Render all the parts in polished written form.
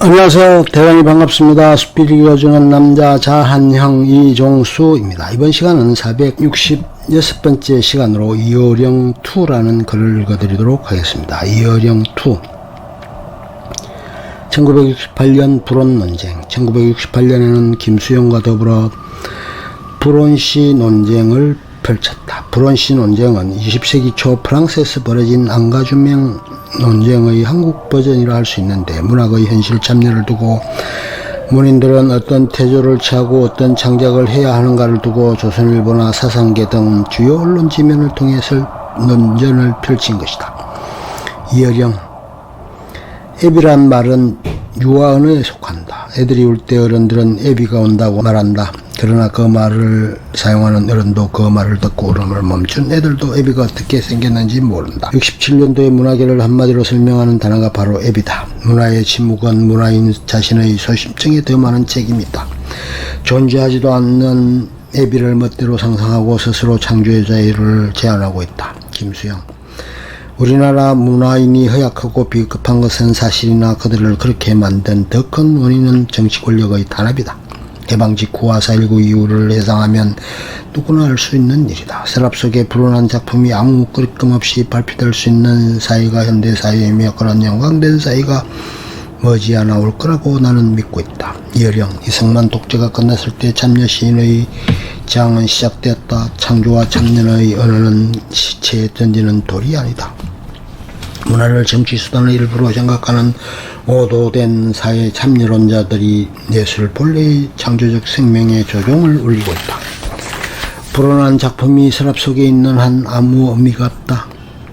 안녕하세요. 대단히 반갑습니다. 숲길이 이어주는 남자 자한형 이종수입니다. 이번 시간은 466번째 시간으로 이어령2라는 글을 읽어드리도록 하겠습니다. 이어령2 1968년 불온 논쟁. 1968년에는 김수영과 더불어 불온시 논쟁을 펼쳤다. 불온시 논쟁은 20세기 초 프랑스에서 벌어진 안가주명 논쟁의 한국 버전이라 할 수 있는데, 문학의 현실 참여를 두고 문인들은 어떤 태조를 취하고 어떤 창작을 해야 하는가를 두고 조선일보나 사상계 등 주요 언론 지면을 통해 논전을 펼친 것이다. 이어령. 애비란 말은 유아 언어에 속한다. 애들이 울 때 어른들은 애비가 온다고 말한다. 그러나 그 말을 사용하는 어른도 그 말을 듣고 울음을 멈춘 애들도 애비가 어떻게 생겼는지 모른다. 67년도의 문화계를 한마디로 설명하는 단어가 바로 애비다. 문화의 침묵은 문화인 자신의 소심증에 더 많은 책임이 있다. 존재하지도 않는 애비를 멋대로 상상하고 스스로 창조의 자유를 제한하고 있다. 김수영. 우리나라 문화인이 허약하고 비겁한 것은 사실이나 그들을 그렇게 만든 더 큰 원인은 정치 권력의 탄압이다. 해방 직후와 4.19 이후를 예상하면 누구나 알 수 있는 일이다. 서랍 속에 불어난 작품이 아무 끄리낌 없이 발표될 수 있는 사회가 현대사회이며 그런 영광된 사회가 머지않아 올 거라고 나는 믿고 있다. 이어령. 이승만 독재가 끝났을 때 참여 시인의 장은 시작되었다. 창조와 참여의 언어는 시체에 던지는 돌이 아니다. 문화를 정치수단의 일부로 생각하는 오도된 사회 참여론자들이 예술 본래의 창조적 생명의 조종을 울리고 있다. 불어난 작품이 서랍 속에 있는 한 아무 의미가 없다.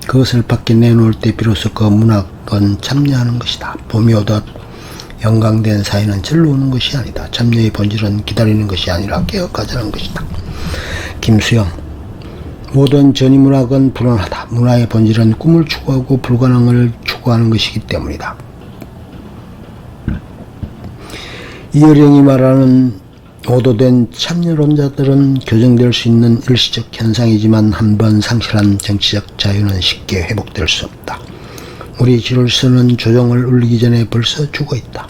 그것을 밖에 내놓을 때 비로소 그 문학은 참여하는 것이다. 봄이 오듯 영광된 사회는 절로 오는 것이 아니다. 참여의 본질은 기다리는 것이 아니라 깨어가자는 것이다. 김수영. 모든 전위문학은 불안하다. 문화의 본질은 꿈을 추구하고 불가능을 추구하는 것이기 때문이다. 이어령이 말하는 오도된 참여론자들은 교정될 수 있는 일시적 현상이지만 한번 상실한 정치적 자유는 쉽게 회복될 수 없다. 우리 지로서는 조정을 울리기 전에 벌써 죽어있다.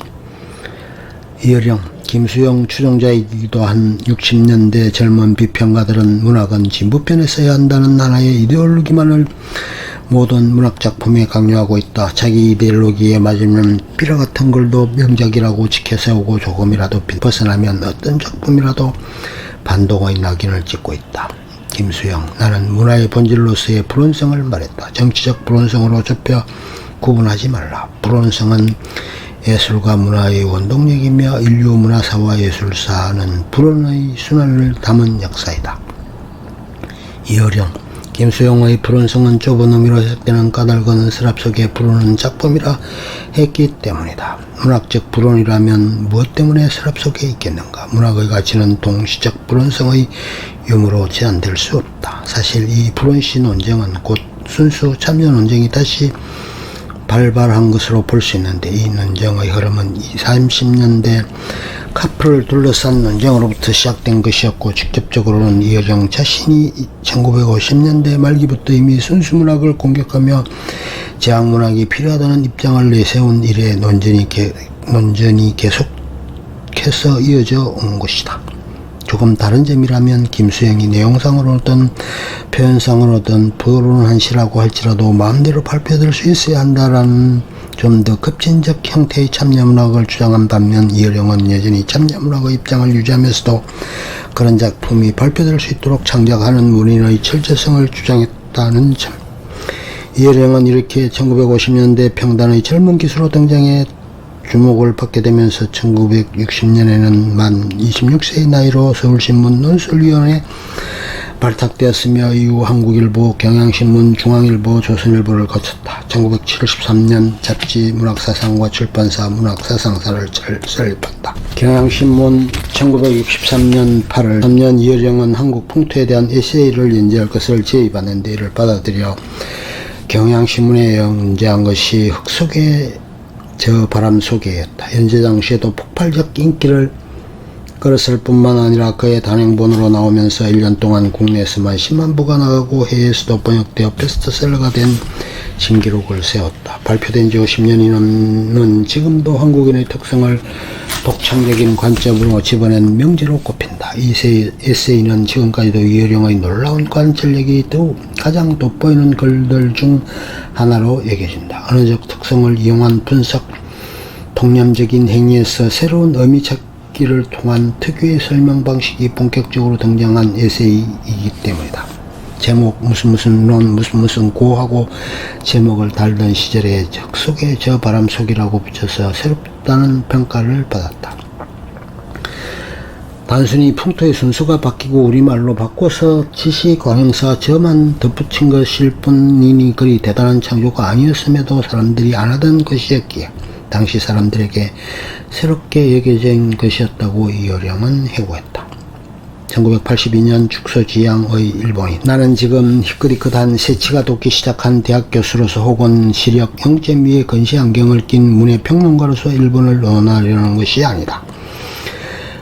이어령. 김수영 추종자이기도 한 60년대 젊은 비평가들은 문학은 진보편에 써야 한다는 하나의 이데올로기만을 모든 문학작품에 강요하고 있다. 자기 이데올로기에 맞으면 비라 같은 글도 명작이라고 지켜세우고 조금이라도 벗어나면 어떤 작품이라도 반동의 낙인을 찍고 있다. 김수영. 나는 문화의 본질로서의 불온성을 말했다. 정치적 불온성으로 좁혀 구분하지 말라. 불온성은 예술과 문화의 원동력이며 인류 문화사와 예술사는 불온의 순환을 담은 역사이다. 이어령. 김수영의 불온성은 좁은 의미로 해석되는 까닭은 서랍 속에 불오는 작품이라 했기 때문이다. 문학적 불온이라면 무엇 때문에 서랍 속에 있겠는가? 문학의 가치는 동시적 불온성의 유무로 제한될 수 없다. 사실 이 불온시 논쟁은 곧 순수 참여 논쟁이 다시 발발한 것으로 볼 수 있는데, 이 논쟁의 흐름은 30년대 카프를 둘러싼 논쟁으로부터 시작된 것이었고, 직접적으로는 이어령 자신이 1950년대 말기부터 이미 순수문학을 공격하며 제학문학이 필요하다는 입장을 내세운 이래 논전이 계속해서 이어져 온 것이다. 조금 다른 점이라면 김수영이 내용상으로든 표현상으로든 불온한 시라고 할지라도 마음대로 발표될 수 있어야 한다라는 좀 더 급진적 형태의 참여문학을 주장한 반면, 이어령은 여전히 참여문학의 입장을 유지하면서도 그런 작품이 발표될 수 있도록 창작하는 문인의 철저성을 주장했다는 점. 이어령은 이렇게 1950년대 평단의 젊은 기수로 등장해 주목을 받게 되면서 1960년에는 만 26세의 나이로 서울신문 논술위원회에 발탁되었으며 이후 한국일보, 경향신문, 중앙일보, 조선일보를 거쳤다. 1973년 잡지 문학사상과 출판사 문학사상사를 설립한다. 경향신문 1963년 8월 3년 이어령은 한국 풍토에 대한 에세이를 연재할 것을 제의받는데 이를 받아들여 경향신문에 연재한 것이 흙 속에 저 바람 속에였다. 연재 당시에도 폭발적 인기를 그랬을 뿐만 아니라 그의 단행본으로 나오면서 1년 동안 국내에서만 10만 부가 나가고 해외에서도 번역되어 베스트셀러가 된 신기록을 세웠다. 발표된 지 50년이 넘는 지금도 한국인의 특성을 독창적인 관점으로 집어낸 명제로 꼽힌다. 이 에세이는 지금까지도 이효령의 놀라운 관찰력이 가장 돋보이는 글들 중 하나로 여겨진다. 언어적 특성을 이용한 분석, 통념적인 행위에서 새로운 의미 찾기를 통한 특유의 설명 방식이 본격적으로 등장한 에세이이기 때문이다. 제목 무슨 론 무슨 고하고 제목을 달던 시절에 적속에 저 바람 속이라고 붙여서 새롭다는 평가를 받았다. 단순히 풍토의 순서가 바뀌고 우리말로 바꿔서 지시 관행사 저만 덧붙인 것일 뿐이니 그리 대단한 창조가 아니었음에도 사람들이 안 하던 것이었기에 당시 사람들에게 새롭게 여겨진 것이었다고 이효령은 해고했다. 1982년 축소지향의 일본인. 나는 지금 희끗희끗한 새치가 돋기 시작한 대학 교수로서 혹은 시력 0점 위의 건시 안경을 낀 문해평론가로서 일본을 논하려는 것이 아니다.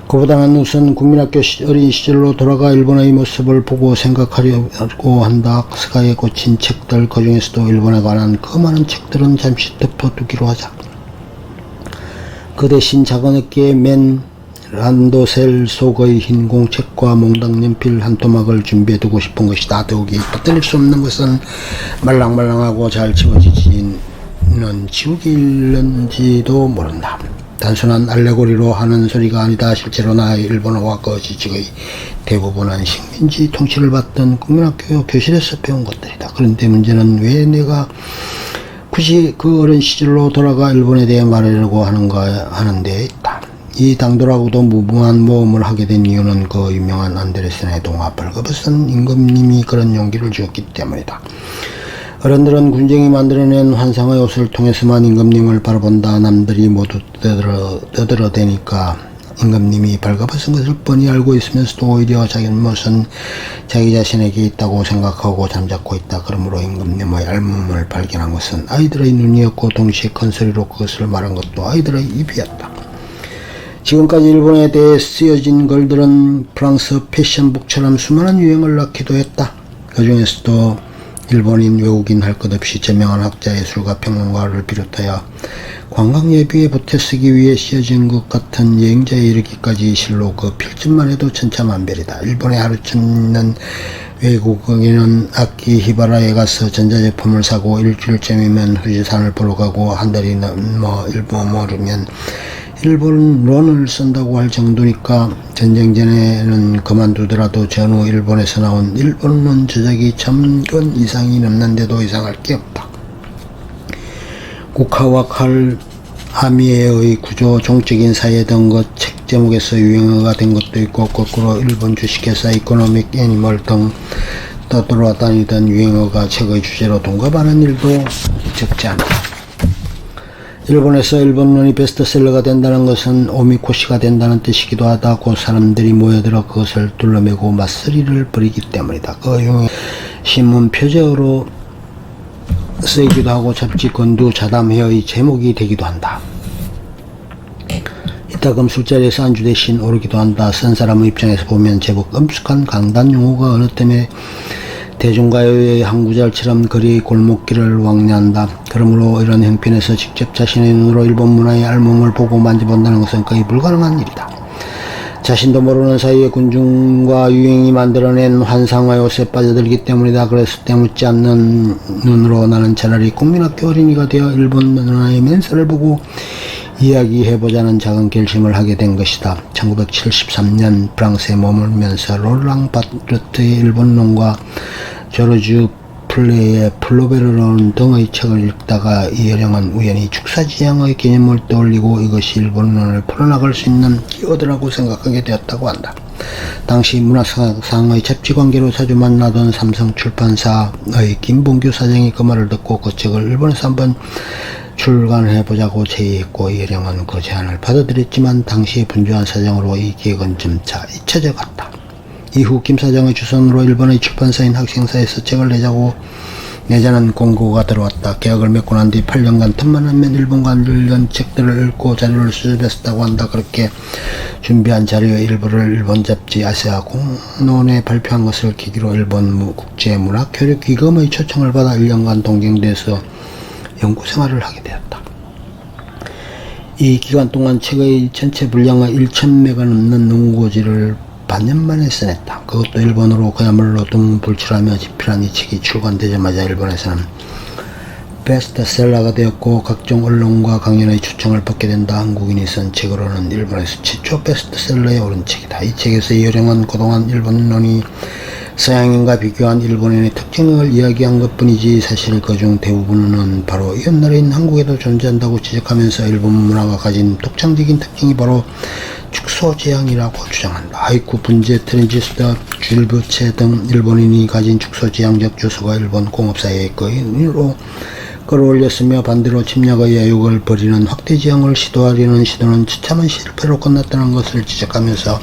그보다는 우선 국민학교 어린 시절로 돌아가 일본의 모습을 보고 생각하려고 한다. 스가에 꽂힌 책들, 그 중에서도 일본에 관한 그 많은 책들은 잠시 덮어두기로 하자. 그 대신 작은 어깨에 맨 란도셀 속의 흰 공책과 몽당 연필 한 토막을 준비해두고 싶은 것이다. 더욱이 빠뜨릴 수 없는 것은 말랑말랑하고 잘 지워지지는 지우길는지도 모른다. 단순한 알레고리로 하는 소리가 아니다. 실제로 나의 일본어와 그 지식의 대부분은 식민지 통치를 받던 국민학교 교실에서 배운 것들이다. 그런데 문제는 왜 내가 굳이 그 어린 시절로 돌아가 일본에 대해 말하려고 하는 데 있다. 이 당돌하고도 무모한 모험을 하게 된 이유는 그 유명한 안데르센의 동화 벌거벗은 임금님이 그런 용기를 주었기 때문이다. 어른들은 군쟁이 만들어낸 환상의 옷을 통해서만 임금님을 바라본다. 남들이 모두 떠들어대니까 임금님이 벌거벗은 것을 뻔히 알고 있으면서도 오히려 잘못은 자기 자신에게 있다고 생각하고 잠자코 있다. 그러므로 임금님의 알몸을 발견한 것은 아이들의 눈이었고 동시에 큰 소리로 그것을 말한 것도 아이들의 입이었다. 지금까지 일본에 대해 쓰여진 글들은 프랑스 패션북처럼 수많은 유행을 낳기도 했다. 그 중에서도 일본인, 외국인 할 것 없이 저명한 학자, 예술가, 평론가를 비롯하여 관광 예비에 보태쓰기 위해 쓰여진 것 같은 여행자에 이르기까지 실로 그 필집만 해도 천차만별이다. 일본에 하루쯤 있는 외국인은 아키히바라에 가서 전자제품을 사고 일주일쯤이면 후지산을 보러 가고 한 달이 넘어 일본 모르면 일본론을 쓴다고 할 정도니까 전쟁 전에는 그만두더라도 전후 일본에서 나온 일본론 저작이 1000권 이상이 넘는데도 이상할 게 없다. 국화와 칼, 하미에의 구조, 종적인 사회 등 것 책 제목에서 유행어가 된 것도 있고 거꾸로 일본 주식회사 이코노믹 애니멀 등 떠돌아다니던 유행어가 책의 주제로 동갑하는 일도 적지 않다. 일본에서 일본론이 베스트셀러가 된다는 것은 오미코시가 된다는 뜻이기도 하다. 곧 사람들이 모여들어 그것을 둘러매고 맞서리를 벌이기 때문이다. 그 흉에 신문 표제어로 쓰이기도 하고 잡지 건두 자담회의 제목이 되기도 한다. 이따금 술자리에서 안주 대신 오르기도 한다. 쓴 사람의 입장에서 보면 제법 엄숙한 강단 용어가 어느 때문에 대중가요의 한 구절처럼 거리의 골목길을 왕래한다. 그러므로 이런 형편에서 직접 자신의 눈으로 일본 문화의 알몸을 보고 만져본다는 것은 거의 불가능한 일이다. 자신도 모르는 사이에 군중과 유행이 만들어낸 환상의 옷에 빠져들기 때문이다. 그래서 때묻지 않는 눈으로 나는 차라리 국민학교 어린이가 되어 일본 문화의 맨살을 보고 이야기해보자는 작은 결심을 하게 된 것이다. 1973년 프랑스에 머물면서 롤랑 바르트의 일본론과 조르주 플레이의 플로베르론 등의 책을 읽다가 이효령은 우연히 축사지향의 개념을 떠올리고 이것이 일본론을 풀어나갈 수 있는 키워드라고 생각하게 되었다고 한다. 당시 문학상의 잡지관계로 자주 만나던 삼성출판사의 김봉규 사장이 그 말을 듣고 그 책을 일본에서 한번 출간해보자고 제의했고 이효령은 그 제안을 받아들였지만 당시 분주한 사정으로 이 계획은 점차 잊혀져 갔다. 이후 김 사장의 주선으로 일본의 출판사인 학생사에서 책을 내자고 내자는 공고가 들어왔다. 계약을 맺고 난 뒤 8년간 틈만 나면 일본과 관련 책들을 읽고 자료를 수집했었다고 한다. 그렇게 준비한 자료의 일부를 일본 잡지 아시아 공론에 발표한 것을 계기로 일본 국제문화교류기금의 초청을 받아 1년간 동경대에서 연구생활을 하게 되었다. 이 기간 동안 책의 전체 분량의 1,000매가 넘는 논고지를 반년 만에 써냈다. 그것도 일본어로. 그야말로 등불출하며 집필한 이 책이 출간되자마자 일본에서는 베스트셀러가 되었고 각종 언론과 강연의 초청을 받게 된다. 한국인이 쓴 책으로는 일본에서 최초 베스트셀러에 오른 책이다. 이 책에서 여령은 그동안 일본론이 서양인과 비교한 일본인의 특징을 이야기한 것뿐이지 사실 그중 대부분은 바로 옛날인 한국에도 존재한다고 지적하면서 일본 문화가 가진 독창적인 특징이 바로 축소지향이라고 주장한다. 하이쿠, 분재, 트랜지스터, 줄부채 등 일본인이 가진 축소지향적 요소가 일본 공업사회의 거인으로 끌어올렸으며 반대로 침략의 야욕을 버리는 확대지향을 시도하려는 시도는 처참한 실패로 끝났다는 것을 지적하면서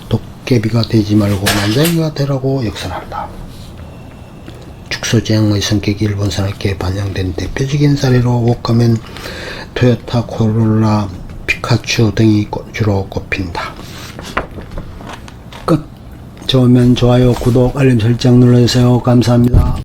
도깨비가 되지 말고 난장이가 되라고 역설한다. 축소지향의 성격이 일본 산업계에 반영된 대표적인 사례로 워크맨, 토요타, 코롤라, 피카츄 등이 주로 꼽힌다. 끝. 좋으면 좋아요, 구독, 알림 설정 눌러주세요. 감사합니다.